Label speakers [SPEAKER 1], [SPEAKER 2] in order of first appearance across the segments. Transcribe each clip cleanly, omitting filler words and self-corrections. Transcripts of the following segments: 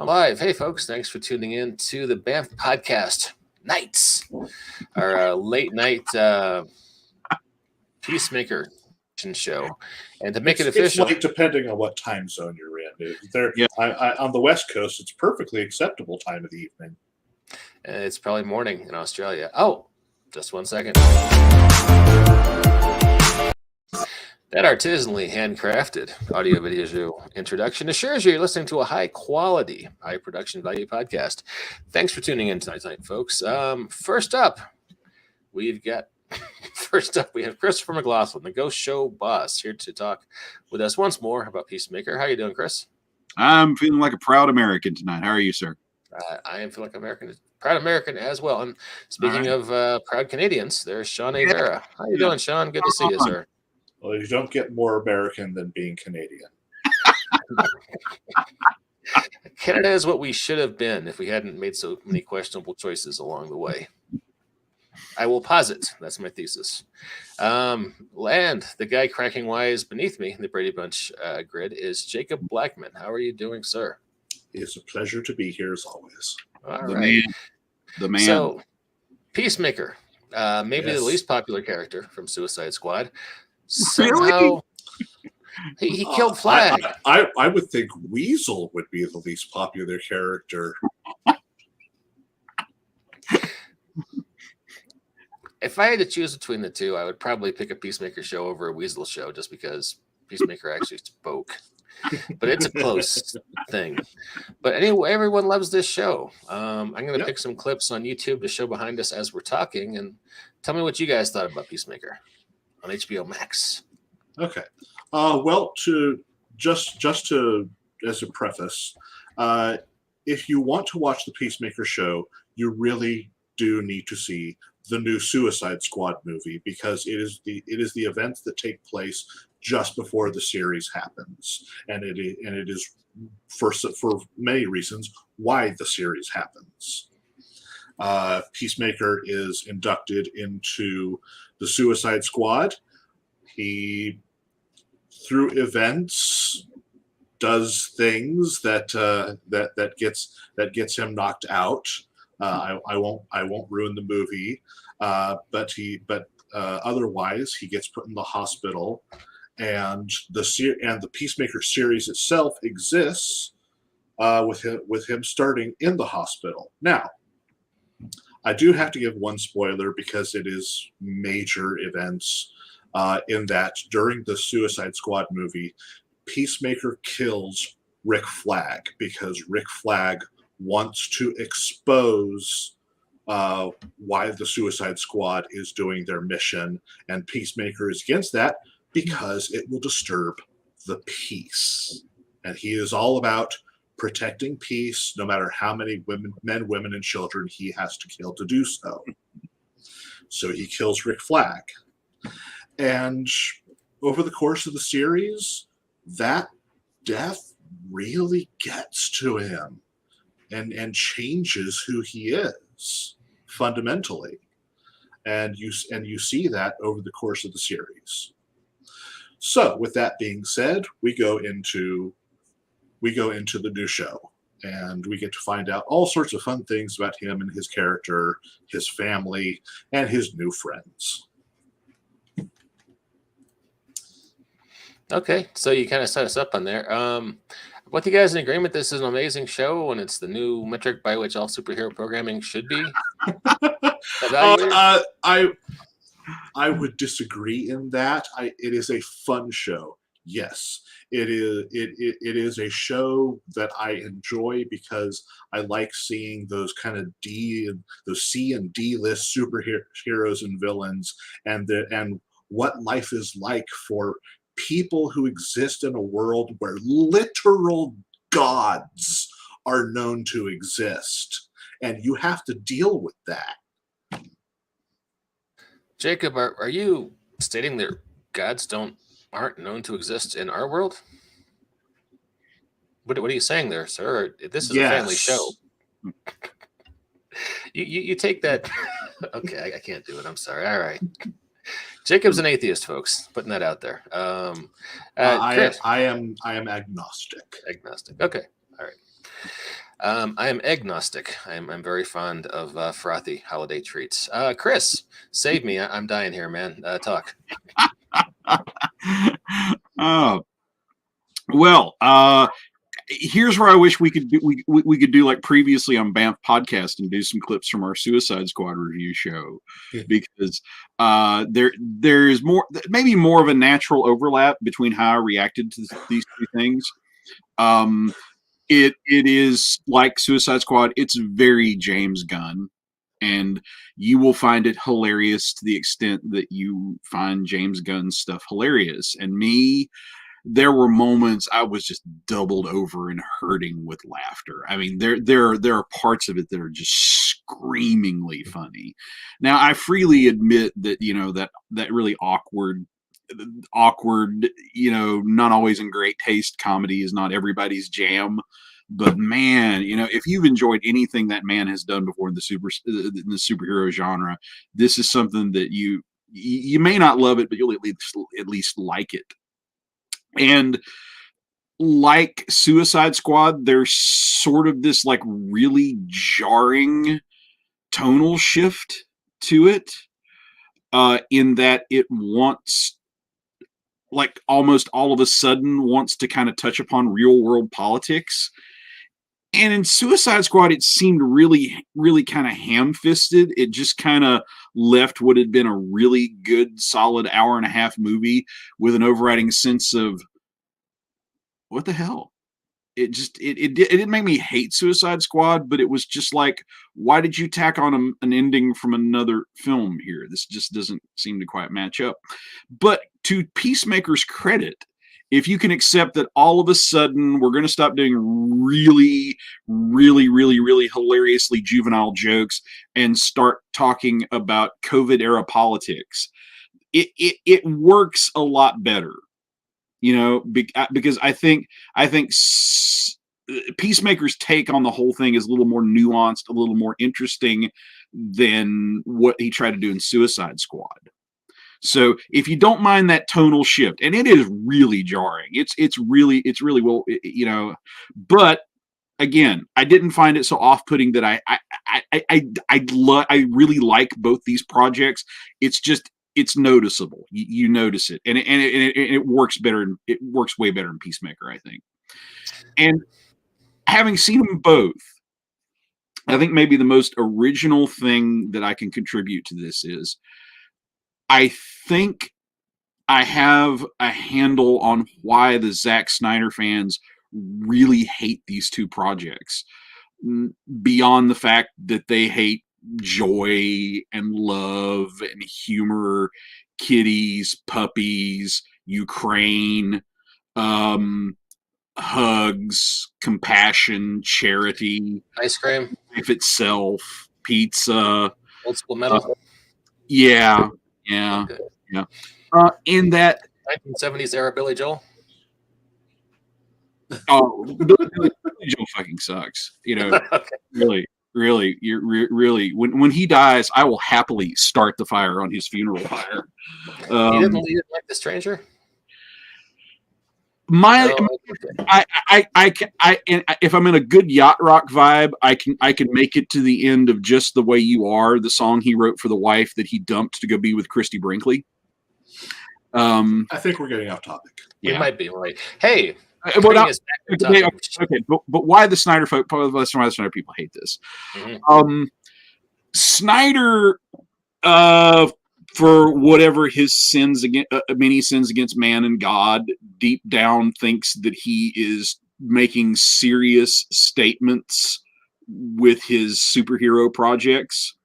[SPEAKER 1] Live. Hey, folks. Thanks for tuning in to the Banff Podcast Nights, our late night Peacemaker show. And to make it official,
[SPEAKER 2] it's like depending on what time zone you're in. On the West Coast, it's perfectly acceptable time of the evening.
[SPEAKER 1] It's probably morning in Australia. Oh, just 1 second. That artisanally handcrafted audio video introduction assures you you're listening to a high quality, high production value podcast. Thanks for tuning in tonight, folks. First up, we have Christopher McLaughlin, the Ghost Show boss, here to talk with us once more about Peacemaker. How are you doing, Chris?
[SPEAKER 3] I'm feeling like a proud American tonight. How are you, sir?
[SPEAKER 1] I am feeling like proud American as well. And speaking of proud Canadians, there's Sean Avera. How you doing, Sean? Good to see you, sir.
[SPEAKER 2] Well, you don't get more American than being Canadian.
[SPEAKER 1] Canada is what we should have been if we hadn't made so many questionable choices along the way. I will posit. That's my thesis. Land, the guy cracking wise beneath me, the Brady Bunch grid, is Jacob Blackman. How are you doing, sir?
[SPEAKER 2] It's a pleasure to be here as always.
[SPEAKER 1] All right.
[SPEAKER 3] The man.
[SPEAKER 1] So, Peacemaker, maybe the least popular character from Suicide Squad. Somehow, he killed Flag.
[SPEAKER 2] I would think Weasel would be the least popular character.
[SPEAKER 1] If I had to choose between the two, I would probably pick a Peacemaker show over a Weasel show just because Peacemaker actually spoke. But it's a close thing. But anyway, everyone loves this show. I'm going to pick some clips on YouTube to show behind us as we're talking, and tell me what you guys thought about Peacemaker on HBO Max.
[SPEAKER 2] Okay. Well, just to as a preface, if you want to watch the Peacemaker show, you really do need to see the new Suicide Squad movie, because it is the events that take place just before the series happens, and it is for many reasons why the series happens. Peacemaker is inducted into the Suicide Squad. He, through events, does things that gets him knocked out. I won't ruin the movie, but otherwise he gets put in the hospital, and the Peacemaker series itself exists with him starting in the hospital. Now, I do have to give one spoiler because it is major events. In that, during the Suicide Squad movie, Peacemaker kills Rick Flag because Rick Flag wants to expose why the Suicide Squad is doing their mission, and Peacemaker is against that because it will disturb the peace. And he is all about protecting peace, no matter how many men, women, and children he has to kill to do so. So he kills Rick Flag. And over the course of the series, that death really gets to him and changes who he is fundamentally. And you see that over the course of the series. So with that being said, we go into the new show, and we get to find out all sorts of fun things about him and his character, his family, and his new friends.
[SPEAKER 1] Okay, so you kind of set us up on there. With you guys in agreement, this is an amazing show, and it's the new metric by which all superhero programming should be evaluated?
[SPEAKER 2] I would disagree in that. It is a fun show. Yes, it is a show that I enjoy because I like seeing those kind of those C and D list superheroes and villains, and what life is like for people who exist in a world where literal gods are known to exist, and you have to deal with that.
[SPEAKER 1] Jacob, are you stating that gods aren't known to exist in our world? What are you saying there, sir? This is a family show. You take that. Okay, I can't do it. I'm sorry. All right. Jacob's an atheist, folks. Putting that out there.
[SPEAKER 2] I am agnostic.
[SPEAKER 1] Agnostic. Okay. All right. I am agnostic. I'm very fond of frothy holiday treats. Chris, save me. I'm dying here, man. Talk.
[SPEAKER 3] Oh, well, here's where I wish we could we could do like previously on Banff podcast and do some clips from our Suicide Squad review show,
[SPEAKER 2] Yeah.
[SPEAKER 3] because there's more, maybe more of a natural overlap between how I reacted to these two things. Um, it is like Suicide Squad. It's very James Gunn, and you will find it hilarious to the extent that you find James Gunn's stuff hilarious. And me, there were moments I was just doubled over and hurting with laughter. I mean, there are parts of it that are just screamingly funny. Now, I freely admit that, that really awkward, not always in great taste comedy is not everybody's jam. But man, if you've enjoyed anything that man has done before in the superhero genre, this is something that you may not love it, but you'll at least like it. And like Suicide Squad, there's sort of this like really jarring tonal shift to it, in that it wants, like, almost all of a sudden wants to kind of touch upon real world politics. And in Suicide Squad, it seemed really, really kind of ham fisted. It just kind of left what had been a really good, solid hour and a half movie with an overriding sense of, what the hell? It didn't make me hate Suicide Squad, but it was just like, why did you tack on an ending from another film here? This just doesn't seem to quite match up. But to Peacemaker's credit, if you can accept that all of a sudden we're going to stop doing really, really, really, really hilariously juvenile jokes and start talking about COVID era politics, it works a lot better. Because I think Peacemaker's take on the whole thing is a little more nuanced, a little more interesting than what he tried to do in Suicide Squad. So if you don't mind that tonal shift, and it is really jarring, it's really well, but again, I didn't find it so off-putting that I really like both these projects. It's noticeable. You notice it, and it works better. It works way better in Peacemaker, I think. And having seen them both, I think maybe the most original thing that I can contribute to this is, I think I have a handle on why the Zack Snyder fans really hate these two projects, beyond the fact that they hate joy and love and humor, kitties, puppies, Ukraine, hugs, compassion, charity,
[SPEAKER 1] Ice cream,
[SPEAKER 3] life itself, pizza.
[SPEAKER 1] old school metal.
[SPEAKER 3] Yeah.
[SPEAKER 1] Okay.
[SPEAKER 3] In that
[SPEAKER 1] 1970s era Billy Joel.
[SPEAKER 3] Billy Joel fucking sucks.
[SPEAKER 1] Okay.
[SPEAKER 3] Really, really. When he dies, I will happily start the fire on his funeral pyre.
[SPEAKER 1] You didn't like The Stranger?
[SPEAKER 3] My,
[SPEAKER 1] No,
[SPEAKER 3] if I'm in a good yacht rock vibe, I can make it to the end of Just the Way You Are, the song he wrote for the wife that he dumped to go be with Christy Brinkley.
[SPEAKER 2] I think we're getting off topic.
[SPEAKER 1] we might be right. Hey,
[SPEAKER 3] But why the Snyder folk? Why the Snyder people hate this?
[SPEAKER 1] Mhm.
[SPEAKER 3] Snyder, for whatever his sins against many sins against man and God, deep down thinks that he is making serious statements with his superhero projects.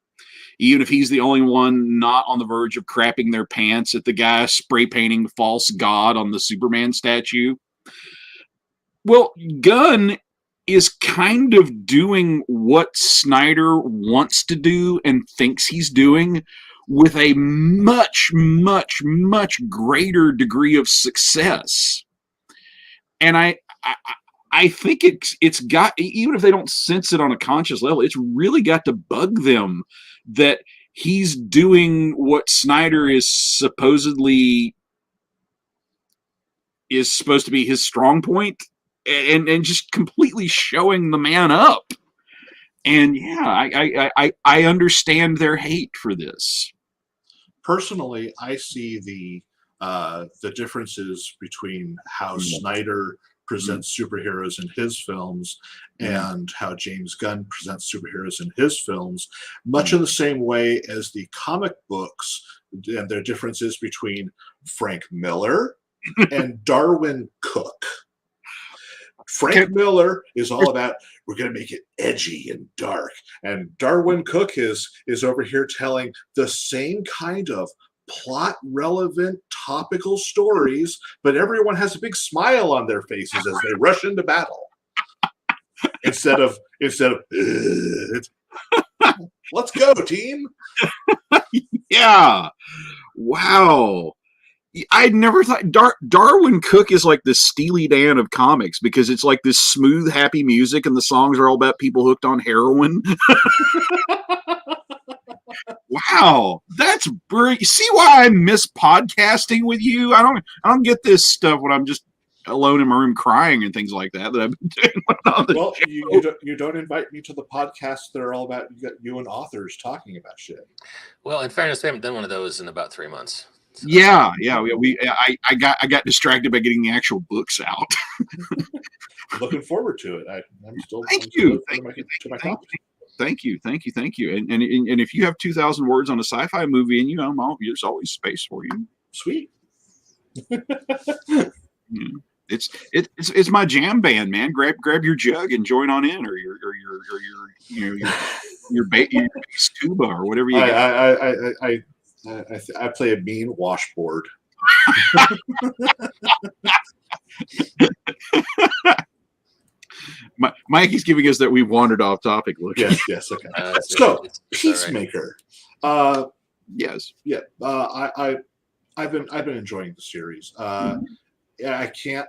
[SPEAKER 3] Even if he's the only one not on the verge of crapping their pants at the guy spray painting false God on the Superman statue. Well, Gunn is kind of doing what Snyder wants to do and thinks he's doing, with a much, much, much greater degree of success. And I think it's got, even if they don't sense it on a conscious level, it's really got to bug them that he's doing what Snyder is supposed to be his strong point. and just completely showing the man up. And yeah, I understand their hate for this.
[SPEAKER 2] Personally, I see the differences between how Snyder presents superheroes in his films and how James Gunn presents superheroes in his films, much in the same way as the comic books and their differences between Frank Miller and Darwin Cook. Frank Miller is all about, we're going to make it edgy and dark. And Darwin Cook is over here telling the same kind of plot relevant topical stories, but everyone has a big smile on their faces as they rush into battle. Instead of let's go, team.
[SPEAKER 3] Yeah. Wow. I'd never thought Darwin Cook is like the Steely Dan of comics, because it's like this smooth, happy music, and the songs are all about people hooked on heroin. Wow, that's brilliant. You see why I miss podcasting with you? I don't get this stuff when I'm just alone in my room crying and things like that I've been doing.
[SPEAKER 2] Well, you don't invite me to the podcasts that are all about you and authors talking about shit.
[SPEAKER 1] Well, in fairness, we haven't done one of those in about 3 months.
[SPEAKER 3] So. Yeah. I got distracted by getting the actual books out.
[SPEAKER 2] Looking forward to it. I'm still.
[SPEAKER 3] Thank you. Thank you. And if you have 2,000 words on a sci-fi movie, and there's always space for you.
[SPEAKER 2] Sweet.
[SPEAKER 3] It's my jam band, man. Grab your jug and join on in, or your bass tuba or whatever you.
[SPEAKER 2] I play a mean washboard.
[SPEAKER 3] Mikey's giving us that we've wandered off topic. Look.
[SPEAKER 2] Yes, okay. So Peacemaker.
[SPEAKER 3] Right. Yes.
[SPEAKER 2] Yeah. I've been enjoying the series. I can't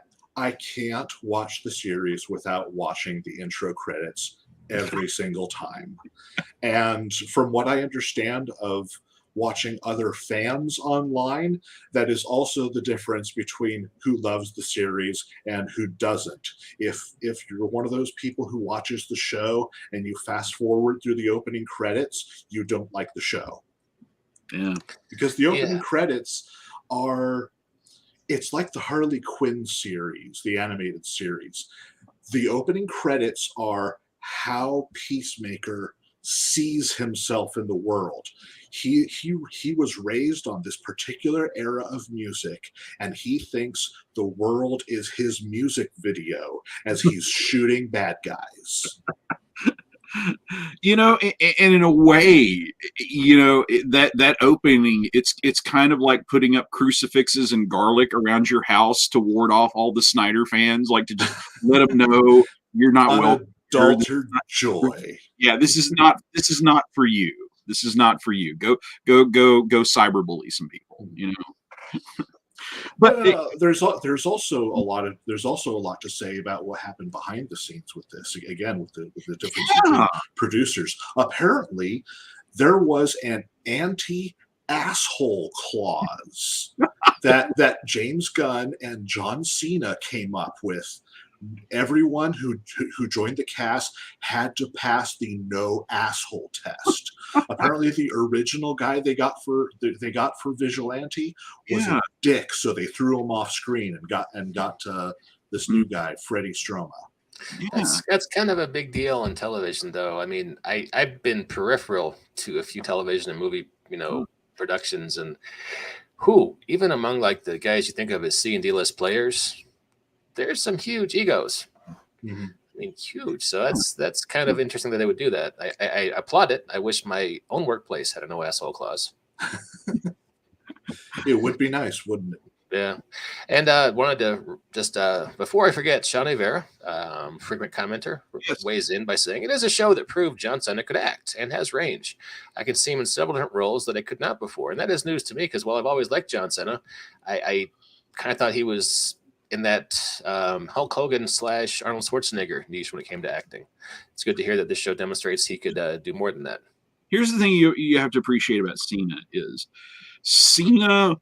[SPEAKER 2] watch the series without watching the intro credits every single time. And from what I understand of watching other fans online, that is also the difference between who loves the series and who doesn't. If you're one of those people who watches the show and you fast forward through the opening credits, you don't like the show.
[SPEAKER 3] Yeah.
[SPEAKER 2] Because the opening credits are, it's like the Harley Quinn series, the animated series. The opening credits are how Peacemaker sees himself in the world. He was raised on this particular era of music, and he thinks the world is his music video as he's shooting bad guys.
[SPEAKER 3] And in a way, that opening, it's kind of like putting up crucifixes and garlic around your house to ward off all the Snyder fans, like to just let them know you're not
[SPEAKER 2] unadulterated joy.
[SPEAKER 3] Yeah, this is not for you. This is not for you. Go cyberbully some people,
[SPEAKER 2] But there's also a lot to say about what happened behind the scenes with this. Again, with the difference between producers. Apparently, there was an anti-asshole clause that James Gunn and John Cena came up with. Everyone who joined the cast had to pass the no asshole test. Apparently, the original guy they got for Vigilante was a dick, so they threw him off screen and got this new guy, Freddie Stroma.
[SPEAKER 1] Yeah. That's kind of a big deal on television, though. I mean, I've been peripheral to a few television and movie, productions, and even among like the guys you think of as C and D list players, there's some huge egos.
[SPEAKER 2] Mm-hmm.
[SPEAKER 1] I mean, huge. So that's kind of interesting that they would do that. I applaud it. I wish my own workplace had a no asshole clause.
[SPEAKER 2] It would be nice, wouldn't it?
[SPEAKER 1] Yeah. And wanted to just, before I forget, Sean Avera, frequent commenter, weighs in by saying, it is a show that proved John Cena could act and has range. I could see him in several different roles that I could not before. And that is news to me because while I've always liked John Cena, I kind of thought he was in that Hulk Hogan / Arnold Schwarzenegger niche when it came to acting. It's good to hear that this show demonstrates he could do more than that.
[SPEAKER 3] Here's the thing you have to appreciate about Cena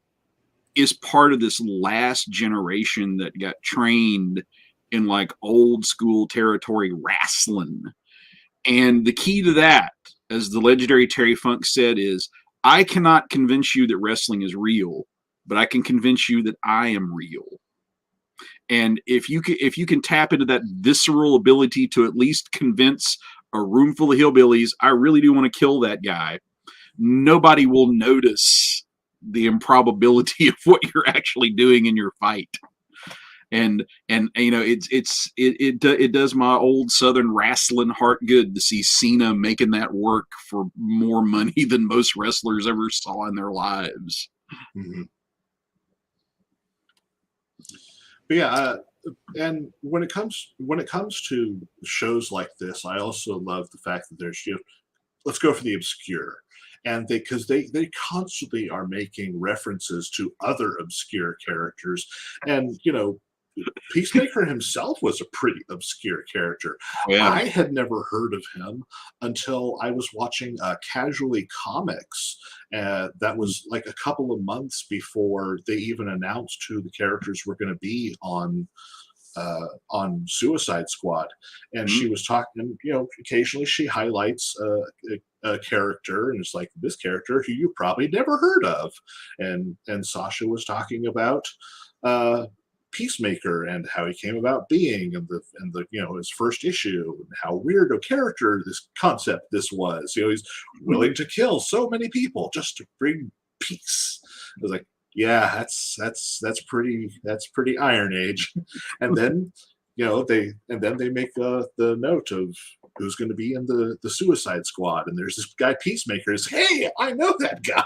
[SPEAKER 3] is part of this last generation that got trained in like old school territory wrestling. And the key to that, as the legendary Terry Funk said, is I cannot convince you that wrestling is real, but I can convince you that I am real. And if you can tap into that visceral ability to at least convince a room full of hillbillies, I really do want to kill that guy, nobody will notice the improbability of what you're actually doing in your fight. And you know, it does my old Southern wrestling heart good to see Cena making that work for more money than most wrestlers ever saw in their lives.
[SPEAKER 2] Mm-hmm. But yeah, and when it comes to shows like this, I also love the fact that there's, you know, let's go for the obscure, and because they constantly are making references to other obscure characters, and you know, Peacemaker himself was a pretty obscure character.
[SPEAKER 3] Yeah.
[SPEAKER 2] I had never heard of him until I was watching Casually Comics. That was like a couple of months before they even announced who the characters were going to be on Suicide Squad. And she was talking, you know, occasionally she highlights a character, and it's like, this character who you probably never heard of. And Sasha was talking about Peacemaker and how he came about being, and the you know, his first issue, and how weird a character this concept this was. You know, he's willing to kill so many people just to bring peace. I was like, yeah, that's pretty Iron Age. And then, you know, they make the note of who's going to be in the Suicide Squad, and there's this guy Peacemaker. Hey, I know that guy.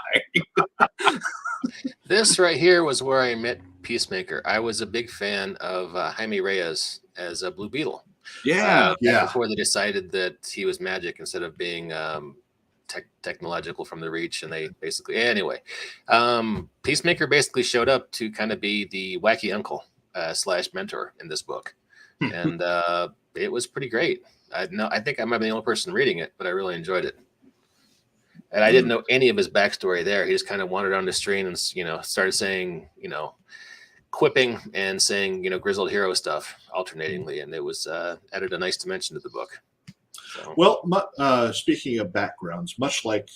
[SPEAKER 1] This right here was where I met Peacemaker. I was a big fan of Jaime Reyes as a Blue Beetle.
[SPEAKER 3] Yeah.
[SPEAKER 1] Before they decided that he was magic instead of being technological from the Reach, and they basically Peacemaker basically showed up to kind of be the wacky uncle / mentor in this book, and it was pretty great. I think I might be the only person reading it, but I really enjoyed it. And I didn't know any of his backstory there. He just kind of wandered on the screen and, you know, started saying, you know, quipping and saying, you know, grizzled hero stuff alternatingly. And it was added a nice dimension to the book. So.
[SPEAKER 2] Well, speaking of backgrounds, much like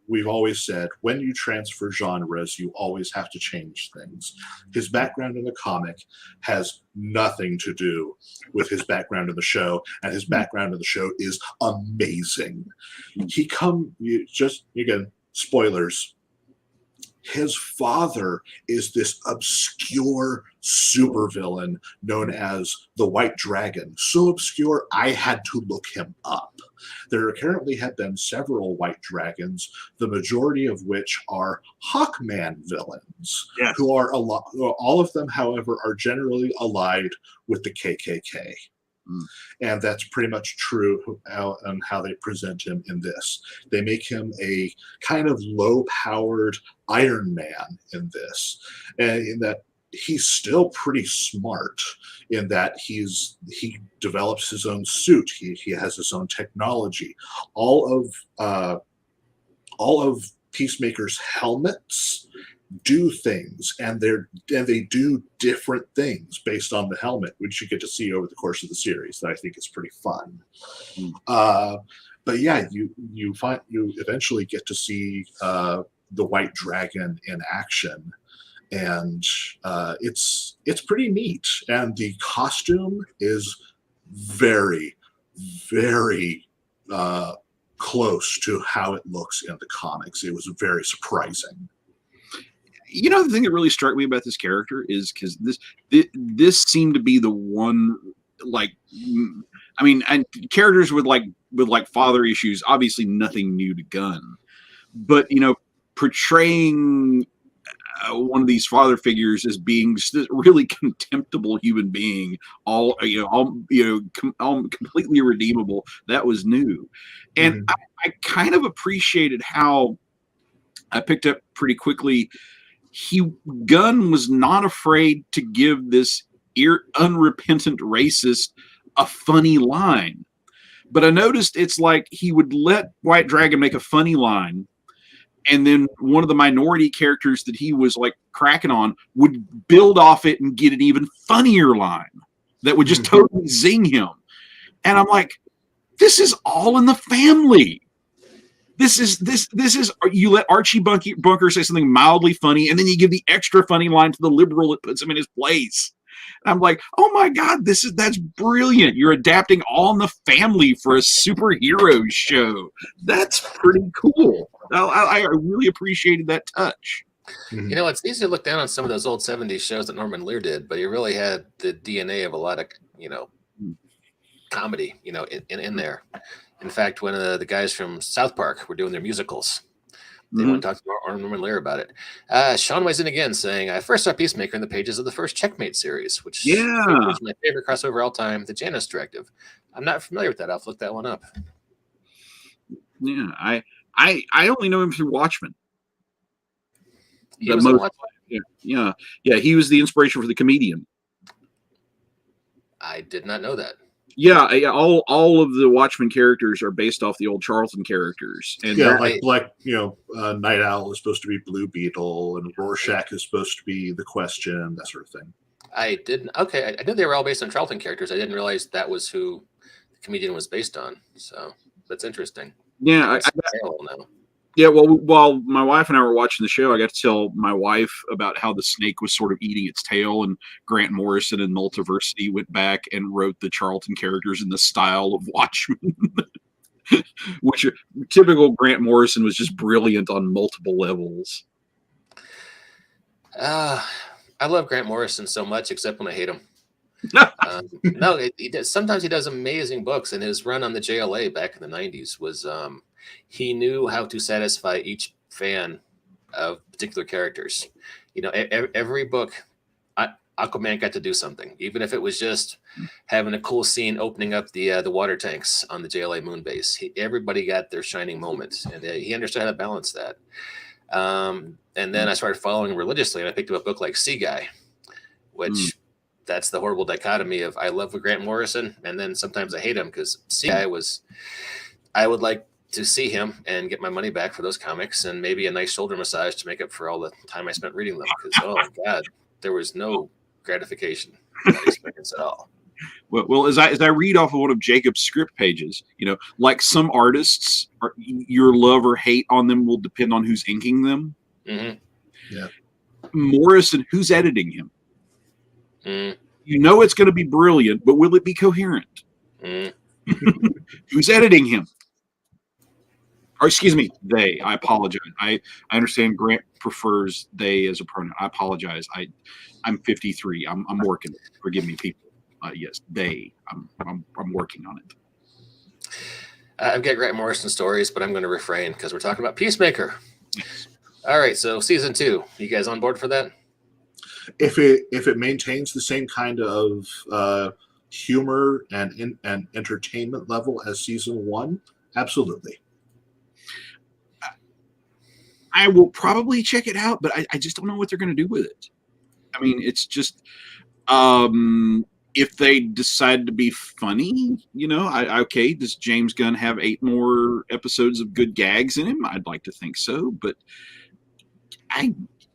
[SPEAKER 2] we've always said, when you transfer genres, you always have to change things. His background in the comic has nothing to do with his background in the show, and his background in the show is amazing. Again, spoilers. His father is this obscure supervillain known as the White Dragon. So obscure, I had to look him up. There apparently have been several White Dragons, the majority of which are Hawkman villains, who are all of them, however, are generally allied with the KKK. And that's pretty much true on how they present him in this. They make him a kind of low-powered Iron Man in this, and in that he's still pretty smart. In that he develops his own suit. He has his own technology. All of Peacemaker's helmets do things, and they do different things based on the helmet, which you get to see over the course of the series. That I think is pretty fun. But yeah, you eventually get to see the White Dragon in action, and it's pretty neat. And the costume is very, very close to how it looks in the comics. It was very surprising.
[SPEAKER 3] You know, the thing that really struck me about this character is because this seemed to be the one, like, I mean, and characters with father issues, obviously nothing new to Gunn, but you know, portraying one of these father figures as being just this really contemptible human being, all completely redeemable. That was new, and I kind of appreciated how I picked up pretty quickly. Gunn was not afraid to give this unrepentant racist a funny line. But I noticed it's like he would let White Dragon make a funny line, and then one of the minority characters that he was like cracking on would build off it and get an even funnier line that would just totally zing him. And I'm like, this is all in the family. This is you let Archie Bunker say something mildly funny, and then you give the extra funny line to the liberal that puts him in his place. And I'm like, oh my God, that's brilliant. You're adapting All in the Family for a superhero show. That's pretty cool. I really appreciated that touch.
[SPEAKER 1] You know, it's easy to look down on some of those old 70s shows that Norman Lear did, but he really had the DNA of a lot of, comedy, in there. In fact, when the guys from South Park were doing their musicals, they went and talked to Norman Lear about it. Sean weighs in again saying, I first saw Peacemaker in the pages of the first Checkmate series, which was my favorite crossover of all time, the Janus Directive. I'm not familiar with that. I'll have to look that one up.
[SPEAKER 3] Yeah, I only know him through Watchmen.
[SPEAKER 1] He was Watchmen?
[SPEAKER 3] Yeah. He was the inspiration for the Comedian.
[SPEAKER 1] I did not know that.
[SPEAKER 3] Yeah, all of the Watchmen characters are based off the old Charlton characters. And
[SPEAKER 2] Night Owl is supposed to be Blue Beetle, and Rorschach is supposed to be the Question, that sort of thing.
[SPEAKER 1] I didn't. Okay, I knew they were all based on Charlton characters. I didn't realize that was who the Comedian was based on. So that's interesting.
[SPEAKER 3] Yeah,
[SPEAKER 1] now.
[SPEAKER 3] Yeah, well, while my wife and I were watching the show, I got to tell my wife about how the snake was sort of eating its tail, and Grant Morrison and Multiversity went back and wrote the Charlton characters in the style of Watchmen, which typical Grant Morrison was just brilliant on multiple levels.
[SPEAKER 1] I love Grant Morrison so much, except when I hate him. No, he does. Sometimes he does amazing books, and his run on the JLA back in the 90s was he knew how to satisfy each fan of particular characters. Every book, Aquaman got to do something, even if it was just having a cool scene opening up the water tanks on the JLA moon base. Everybody got their shining moment, and he understood how to balance that. And then I started following him religiously, and I picked up a book like Sea Guy, which that's the horrible dichotomy of I love Grant Morrison, and then sometimes I hate him, because Sea Guy I would like to see him and get my money back for those comics, and maybe a nice shoulder massage to make up for all the time I spent reading them, because oh my God, there was no gratification in that experience at all.
[SPEAKER 3] Well, as I read off of one of Jacob's script pages, like some artists, your love or hate on them will depend on who's inking them.
[SPEAKER 1] Mm-hmm.
[SPEAKER 2] Yeah.
[SPEAKER 3] Morrison, who's editing him? It's going to be brilliant, but will it be coherent? Who's editing him? Or excuse me, they. I apologize. I understand Grant prefers they as a pronoun. I apologize. I'm 53. I'm working. Forgive me, people. Yes, they. I'm working on it.
[SPEAKER 1] I've got Grant Morrison stories, but I'm going to refrain because we're talking about Peacemaker. Yes. All right, so season 2. You guys on board for that?
[SPEAKER 2] If it maintains the same kind of humor and entertainment level as season 1, absolutely.
[SPEAKER 3] I will probably check it out, but I just don't know what they're going to do with it. I mean, it's just if they decide to be funny, okay, does James Gunn have 8 more episodes of good gags in him? I'd like to think so, but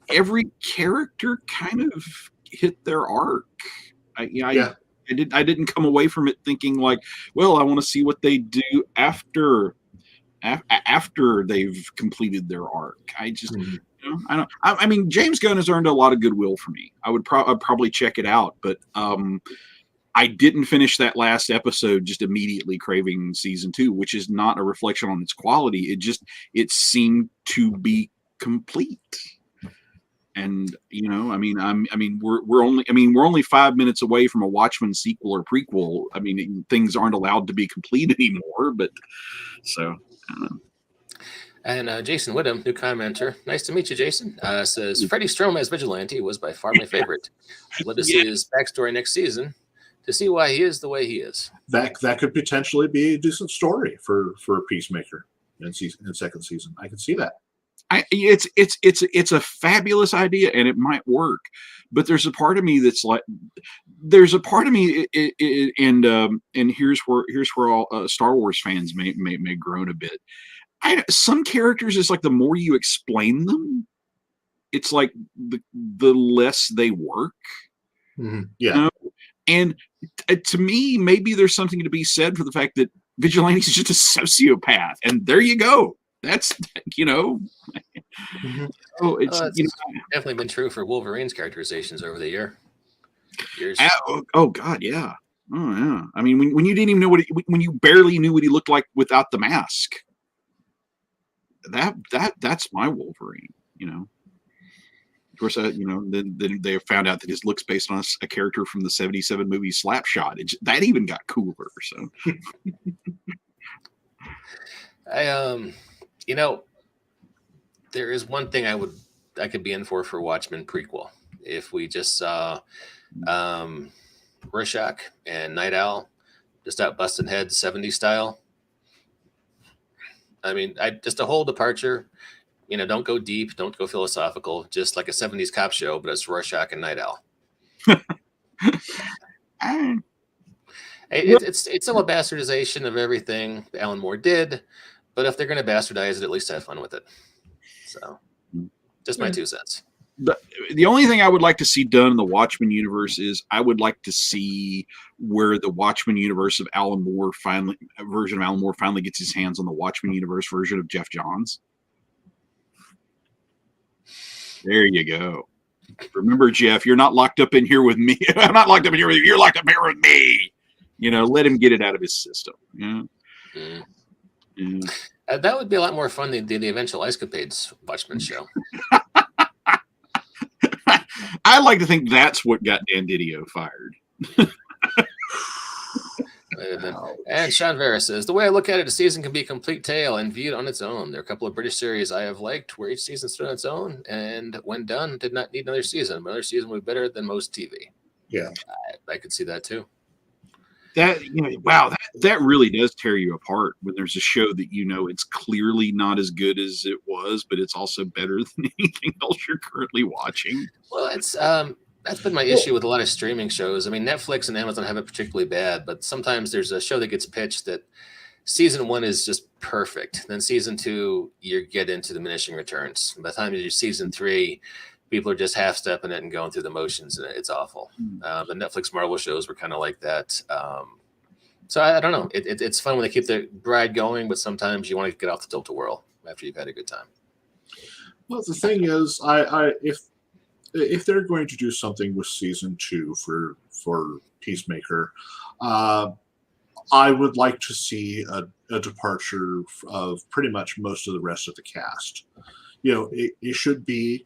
[SPEAKER 3] every character kind of hit their arc. I didn't come away from it thinking like, well, I want to see what they do after they've completed their arc. I just, I don't. I mean, James Gunn has earned a lot of goodwill for me. I'd probably check it out, but I didn't finish that last episode just immediately craving season 2, which is not a reflection on its quality. It seemed to be complete. And we're only 5 minutes away from a Watchmen sequel or prequel. I mean, things aren't allowed to be complete anymore. But so.
[SPEAKER 1] And Jason Whittam, new commenter, nice to meet you, Jason. Says Freddie Strome as Vigilante was by far my favorite. I'd love to see his backstory next season to see why he is the way he is.
[SPEAKER 2] That could potentially be a decent story for Peacemaker in second season. I can see that.
[SPEAKER 3] It's a fabulous idea, and it might work, but there's a part of me that's like, and here's where all Star Wars fans may groan a bit. some characters, it's like the more you explain them, it's like the less they work.
[SPEAKER 2] Yeah.
[SPEAKER 3] You know? And to me, maybe there's something to be said for the fact that Vigilante is just a sociopath, and there you go. That's Oh, it's
[SPEAKER 1] definitely been true for Wolverine's characterizations over the years.
[SPEAKER 3] Oh God, yeah. Oh yeah. I mean, when you didn't even know when you barely knew what he looked like without the mask. That's my Wolverine. Of course, then they found out that his look's based on a character from the '77 movie Slapshot. That even got cooler. So,
[SPEAKER 1] there is one thing I could be in for Watchmen prequel if we just saw Rorschach and Night Owl just out busting heads 70s style. I mean, just a whole departure. Don't go deep, don't go philosophical, just like a 70s cop show, but it's Rorschach and Night Owl. It's still a bastardization of everything Alan Moore did, but if they're going to bastardize it, at least have fun with it. So, just my 2 cents.
[SPEAKER 3] The only thing I would like to see done in the Watchmen universe is I would like to see where the Watchmen universe of Alan Moore finally gets his hands on the Watchmen universe version of Jeff Johns. There you go. Remember, Jeff, you're not locked up in here with me. I'm not locked up in here with you. You're locked up here with me. Let him get it out of his system.
[SPEAKER 1] That would be a lot more fun than the eventual Escapades Watchmen show.
[SPEAKER 3] I like to think that's what got Dan Didio fired.
[SPEAKER 1] And Sean Vera says, the way I look at it, a season can be a complete tale and viewed on its own. There are a couple of British series I have liked where each season stood on its own and when done did not need another season. Another season would be better than most TV.
[SPEAKER 2] Yeah.
[SPEAKER 1] I could see that too.
[SPEAKER 3] That really does tear you apart when there's a show that it's clearly not as good as it was, but it's also better than anything else you're currently watching.
[SPEAKER 1] Well, it's that's been my issue with a lot of streaming shows. I mean, Netflix and Amazon have it particularly bad, but sometimes there's a show that gets pitched that season 1 is just perfect. Then season 2, you get into diminishing returns. By the time you do season 3, people are just half-stepping it and going through the motions, and it's awful. The Netflix Marvel shows were kind of like that. So I don't know. It's fun when they keep the ride going, but sometimes you want to get off the tilt-a-whirl after you've had a good time.
[SPEAKER 2] Well, the thing is, if they're going to do something with season 2 for Peacemaker, I would like to see a departure of pretty much most of the rest of the cast. It should be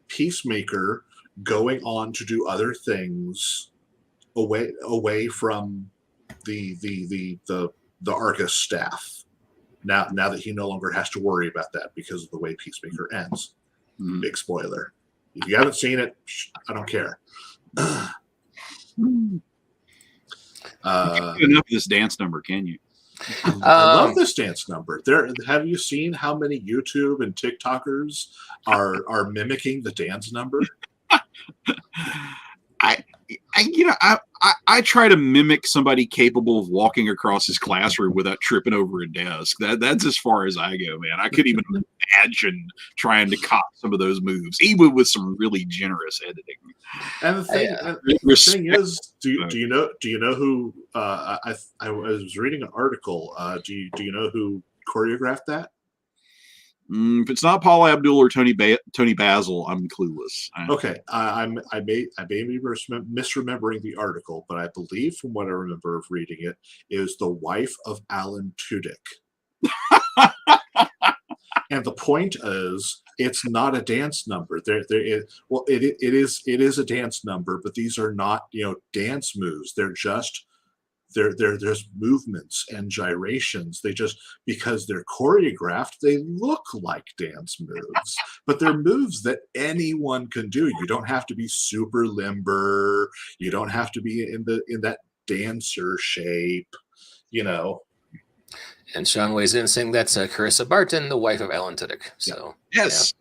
[SPEAKER 2] Peacemaker going on to do other things away from the Argus staff. Now that he no longer has to worry about that because of the way Peacemaker ends. Big spoiler. If you haven't seen it, I don't care.
[SPEAKER 3] You can't get enough of this dance number, can you?
[SPEAKER 2] I love this dance number. Have you seen how many YouTube and TikTokers are mimicking the dance number? I try to mimic somebody capable of walking across his classroom without tripping over a desk. That's as far as I go, man. I couldn't even imagine trying to cop some of those moves, even with some really generous editing. And the thing is, do you know who? I was reading an article. Do you know who choreographed that?
[SPEAKER 3] If it's not Paul Abdul or Tony Basil, I'm clueless.
[SPEAKER 2] Okay, I may be misremembering the article, but I believe from what I remember of reading it is the wife of Alan Tudyk. And the point is, it's not a dance number. It is a dance number, but these are not dance moves. They're just there's movements and gyrations. They just, because they're choreographed, they look like dance moves, but they're moves that anyone can do. You don't have to be super limber. You don't have to be in that dancer shape,
[SPEAKER 1] And Sean weighs in saying that's Carissa Barton, the wife of Alan Tudyk. So
[SPEAKER 3] yes.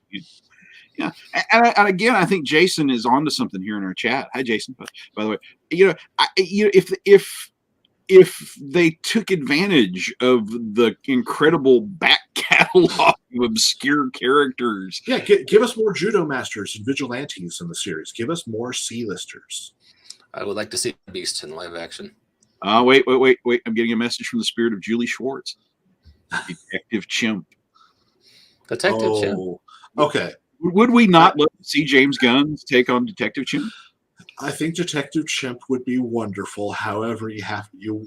[SPEAKER 3] Yeah. And again, I think Jason is onto something here in our chat. Hi, Jason. By the way, if they took advantage of the incredible back catalog of obscure characters.
[SPEAKER 2] Yeah, give us more judo masters and vigilantes in the series. Give us more C-listers.
[SPEAKER 1] I would like to see Beast in live action.
[SPEAKER 3] Wait. I'm getting a message from the spirit of Julie Schwartz. Detective Chimp.
[SPEAKER 1] Detective Chimp.
[SPEAKER 2] Okay.
[SPEAKER 3] Would we not love to see James Gunn's take on Detective Chimp?
[SPEAKER 2] I think Detective Chimp would be wonderful. However, you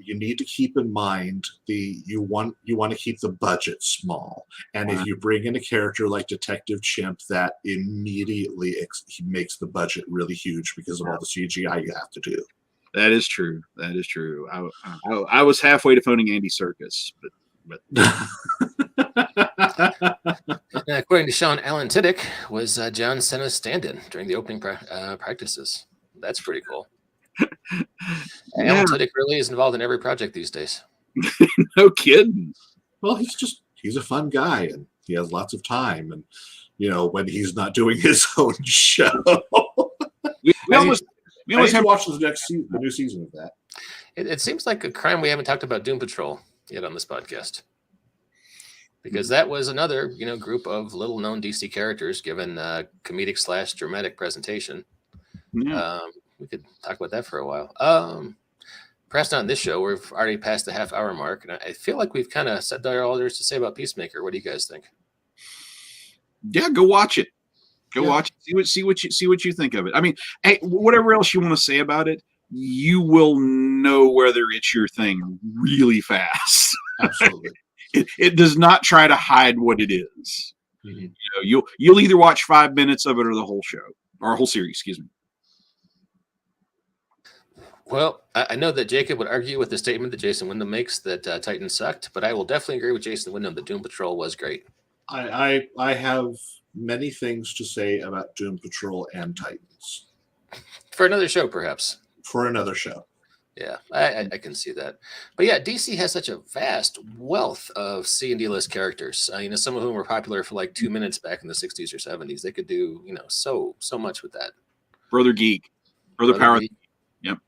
[SPEAKER 2] need to keep in mind you want to keep the budget small. And if you bring in a character like Detective Chimp, that immediately makes the budget really huge because of all the CGI you have to do.
[SPEAKER 3] That is true. I was halfway to phoning Andy Serkis, but
[SPEAKER 1] According to Sean, Alan Tiddick was John Cena's stand-in during the opening practices. That's pretty cool. Alan Tiddick really is involved in every project these days.
[SPEAKER 3] No kidding.
[SPEAKER 2] Well, he's a fun guy, and he has lots of time, and when he's not doing his own show.
[SPEAKER 3] we almost
[SPEAKER 2] have to watch the new season of that.
[SPEAKER 1] It seems like a crime we haven't talked about Doom Patrol yet on this podcast, because that was another group of little-known DC characters given comedic / dramatic presentation.
[SPEAKER 3] Yeah.
[SPEAKER 1] We could talk about that for a while. Perhaps not in this show. We've already passed the half-hour mark, and I feel like we've kind of said all there is to say about Peacemaker. What do you guys think?
[SPEAKER 3] Yeah, go watch it. Watch it. See what you think of it. I mean, hey, whatever else you want to say about it, you will know whether it's your thing really fast.
[SPEAKER 2] Absolutely.
[SPEAKER 3] It does not try to hide what it is.
[SPEAKER 2] Mm-hmm.
[SPEAKER 3] You'll either watch 5 minutes of it or the whole show or whole series. Excuse me.
[SPEAKER 1] Well, I know that Jacob would argue with the statement that Jason Wyndham makes that Titans sucked, but I will definitely agree with Jason Wyndham that Doom Patrol was great.
[SPEAKER 2] I have many things to say about Doom Patrol and Titans.
[SPEAKER 1] For another show, perhaps.
[SPEAKER 2] For another show.
[SPEAKER 1] Yeah, I can see that. But yeah, DC has such a vast wealth of C and D list characters. Some of whom were popular for like 2 minutes back in the 60s or 70s. They could do, so much with that.
[SPEAKER 3] Brother Geek. Brother Power.
[SPEAKER 1] Geek.
[SPEAKER 3] Yep.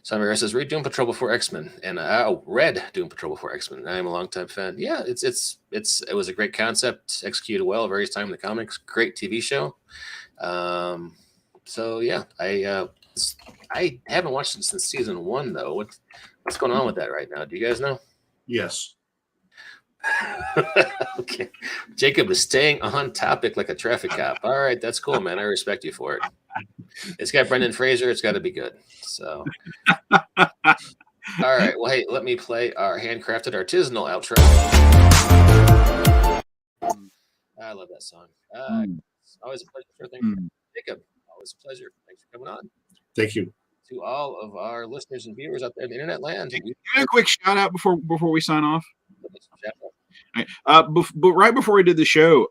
[SPEAKER 1] Samir says, read Doom Patrol before X-Men. And I read Doom Patrol before X-Men. I am a longtime fan. Yeah, it was a great concept, executed well at various times in the comics. Great TV show. So yeah, I haven't watched it since season 1 though. What's going on with that right now? Do you guys know?
[SPEAKER 2] Yes.
[SPEAKER 1] Okay. Jacob is staying on topic like a traffic cop. All right, that's cool, man. I respect you for it. It's got Brendan Fraser. It's got to be good. So, all right. Well, hey, let me play our handcrafted artisanal outro. I love that song. Always a pleasure. Sure thing. Jacob, always a pleasure. Thanks for coming on.
[SPEAKER 2] Thank you.
[SPEAKER 1] To all of our listeners and viewers out there in the internet land.
[SPEAKER 3] Give me a quick shout out before we sign off. But right before I did the show,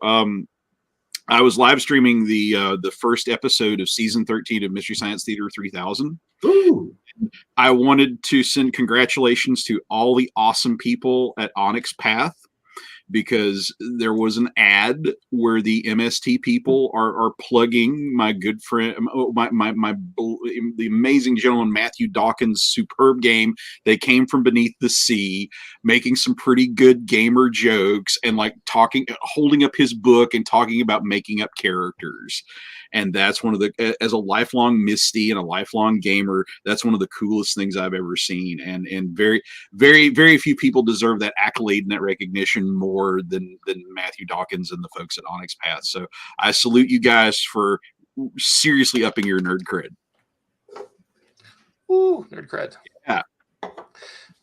[SPEAKER 3] I was live streaming the first episode of season 13 of Mystery Science Theater 3000.
[SPEAKER 2] Ooh.
[SPEAKER 3] I wanted to send congratulations to all the awesome people at Onyx Path, because there was an ad where the MST people are plugging my good friend, the amazing gentleman Matthew Dawkins' superb game. They came from beneath the sea, making some pretty good gamer jokes and holding up his book and talking about making up characters. And that's one of as a lifelong Misty and a lifelong gamer, that's one of the coolest things I've ever seen. And very, very, very few people deserve that accolade and that recognition more than Matthew Dawkins and the folks at Onyx Path. So I salute you guys for seriously upping your nerd cred.
[SPEAKER 1] Ooh, nerd cred.
[SPEAKER 3] Yeah.
[SPEAKER 1] All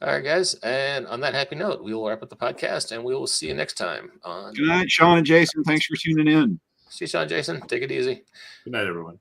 [SPEAKER 1] right, guys. And on that happy note, we will wrap up the podcast and we will see you next time.
[SPEAKER 3] Good night, Sean and Jason. Thanks for tuning in.
[SPEAKER 1] See you, Sean, Jason. Take it easy.
[SPEAKER 2] Good night, everyone.